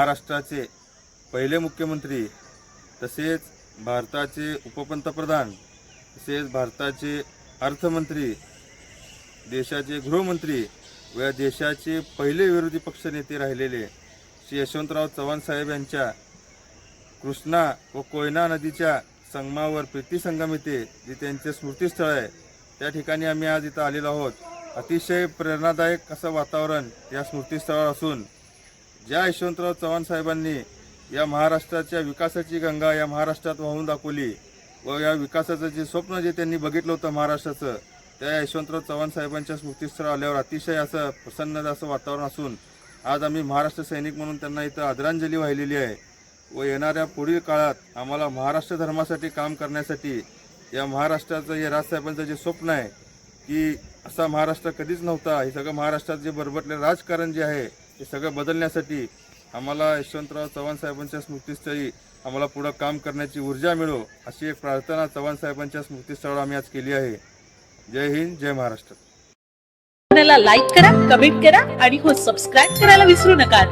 महाराष्ट्राचे पहिले मुख्यमंत्री तसेच भारताचे उपपंतप्रधान तसेच भारताचे अर्थमंत्री, देशाचे गृहमंत्री व या देशाचे पहिले विरोधी पक्षनेते राहिलेले श्री यशवंतराव चव्हाण साहेब यांच्या कृष्णा व कोयना नदीच्या संगमावर प्रीतिसंगम येथे जे त्यांचे स्मृतीस्थळ आहे त्या ठिकाणी आम्ही आज इथं आलेलो आहोत। अतिशय प्रेरणादायक असं वातावरण या स्मृतीस्थळावर असून ज्या यशवंतराव चव्हाण साहेबांनी या महाराष्ट्राच्या विकासाची गंगा या महाराष्ट्रात वाहून दाखवली व या विकासाचं जे स्वप्न जे त्यांनी बघितलं होतं महाराष्ट्राचं, त्या यशवंतराव चव्हाण साहेबांच्या स्मृतीस्थळ आल्यावर अतिशय असं प्रसन्न असं वातावरण असून आज आम्ही महाराष्ट्र सैनिक म्हणून त्यांना इथं आदरांजली वाहिलेली आहे व येणाऱ्या पुढील काळात आम्हाला महाराष्ट्र धर्मासाठी काम करण्यासाठी या महाराष्ट्राचं हे राजसाहेबांचं जे स्वप्न आहे की असा महाराष्ट्र कधीच नव्हता, हे सगळं महाराष्ट्रात जे बरबटले राजकारण जे आहे हे सगळं बदलण्यासाठी आम्हाला यशवंतराव चव्हाण साहेबांच्या स्मृतीस्थळी आम्हाला पुढं काम करण्याची ऊर्जा मिळो अशी एक प्रार्थना चव्हाण साहेबांच्या स्मृतीस्थळावर आम्ही आज केली आहे। जय हिंद, जय महाराष्ट्र। लाईक करा, कमेंट करा आणि हो सबस्क्राईब करायला विसरू नका।